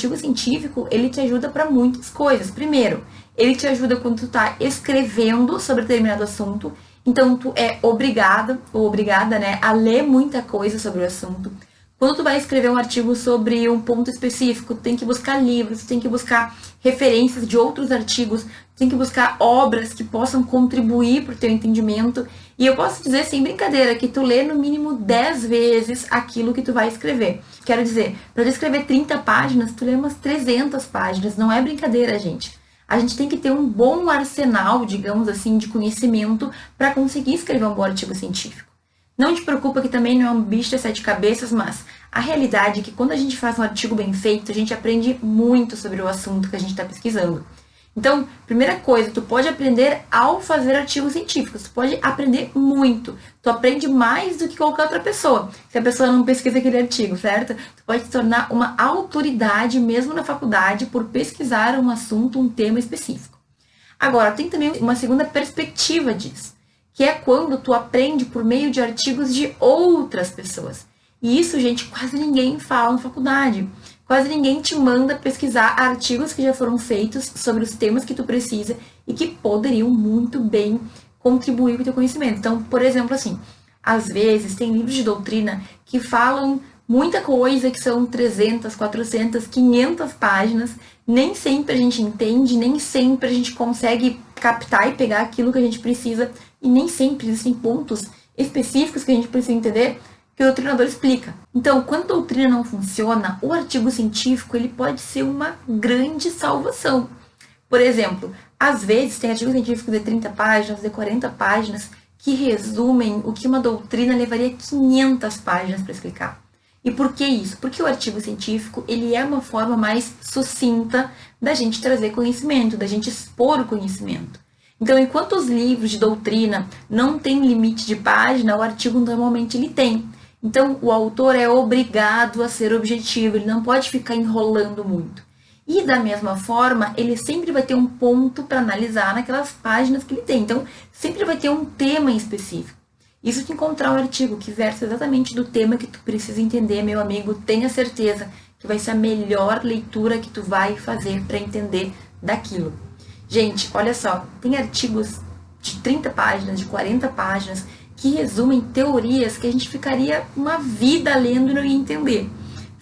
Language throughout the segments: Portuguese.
artigo científico, ele te ajuda para muitas coisas. Primeiro, ele te ajuda quando tu tá escrevendo sobre determinado assunto, então tu é obrigado ou obrigada, né, a ler muita coisa sobre o assunto. Quando tu vai escrever um artigo sobre um ponto específico, tu tem que buscar livros, tu tem que buscar referências de outros artigos, tu tem que buscar obras que possam contribuir para o teu entendimento. E eu posso dizer, sem brincadeira, que tu lê no mínimo 10 vezes aquilo que tu vai escrever. Quero dizer, para tu escrever 30 páginas, tu lê umas 300 páginas. Não é brincadeira, gente. A gente tem que ter um bom arsenal, digamos assim, de conhecimento para conseguir escrever um bom artigo científico. Não te preocupa que também não é um bicho de 7 cabeças, mas a realidade é que quando a gente faz um artigo bem feito, a gente aprende muito sobre o assunto que a gente está pesquisando. Então, primeira coisa, tu pode aprender ao fazer artigos científicos, tu pode aprender muito, tu aprende mais do que qualquer outra pessoa, se a pessoa não pesquisa aquele artigo, certo? Tu pode se tornar uma autoridade mesmo na faculdade por pesquisar um assunto, um tema específico. Agora, tem também uma segunda perspectiva disso, que é quando tu aprende por meio de artigos de outras pessoas. E isso, gente, quase ninguém fala na faculdade. Quase ninguém te manda pesquisar artigos que já foram feitos sobre os temas que tu precisa e que poderiam muito bem contribuir com o teu conhecimento. Então, por exemplo, assim, às vezes tem livros de doutrina que falam muita coisa, que são 300, 400, 500 páginas. Nem sempre a gente entende, nem sempre a gente consegue captar e pegar aquilo que a gente precisa. E nem sempre existem pontos específicos que a gente precisa entender que o doutrinador explica. Então, quando a doutrina não funciona, o artigo científico ele pode ser uma grande salvação. Por exemplo, às vezes tem artigos científicos de 30 páginas, de 40 páginas, que resumem o que uma doutrina levaria 500 páginas para explicar. E por que isso? Porque o artigo científico ele é uma forma mais sucinta da gente trazer conhecimento, da gente expor o conhecimento. Então, enquanto os livros de doutrina não têm limite de página, o artigo normalmente ele tem. Então, o autor é obrigado a ser objetivo, ele não pode ficar enrolando muito. E, da mesma forma, ele sempre vai ter um ponto para analisar naquelas páginas que ele tem. Então, sempre vai ter um tema em específico. Isso de encontrar um artigo que versa exatamente do tema que tu precisa entender, meu amigo, tenha certeza que vai ser a melhor leitura que tu vai fazer para entender daquilo. Gente, olha só, tem artigos de 30 páginas, de 40 páginas, que resumem teorias que a gente ficaria uma vida lendo e não ia entender,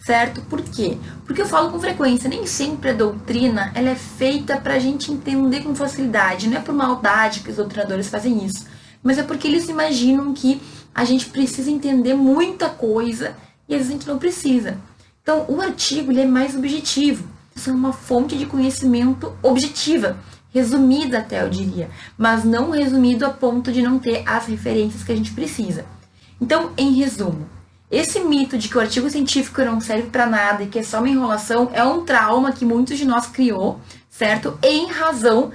certo? Por quê? Porque eu falo com frequência, nem sempre a doutrina ela é feita para a gente entender com facilidade, não é por maldade que os doutrinadores fazem isso, mas é porque eles imaginam que a gente precisa entender muita coisa e às vezes a gente não precisa. Então, o artigo ele é mais objetivo, isso é uma fonte de conhecimento objetiva, resumida até, eu diria, mas não resumido a ponto de não ter as referências que a gente precisa. Então, em resumo, esse mito de que o artigo científico não serve para nada e que é só uma enrolação é um trauma que muitos de nós criou, certo? Em razão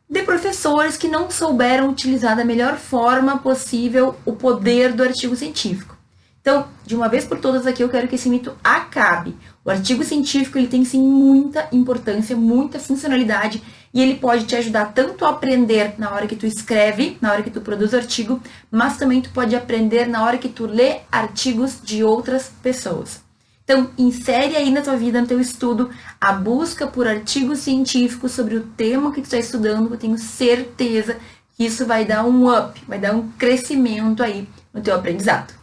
de professores que não souberam utilizar da melhor forma possível o poder do artigo científico. Então, de uma vez por todas aqui, eu quero que esse mito acabe. O artigo científico ele tem sim muita importância, muita funcionalidade e ele pode te ajudar tanto a aprender na hora que tu escreve, na hora que tu produz o artigo, mas também tu pode aprender na hora que tu lê artigos de outras pessoas. Então, insere aí na tua vida, no teu estudo, a busca por artigos científicos sobre o tema que tu está estudando, eu tenho certeza que isso vai dar um up, vai dar um crescimento aí no teu aprendizado.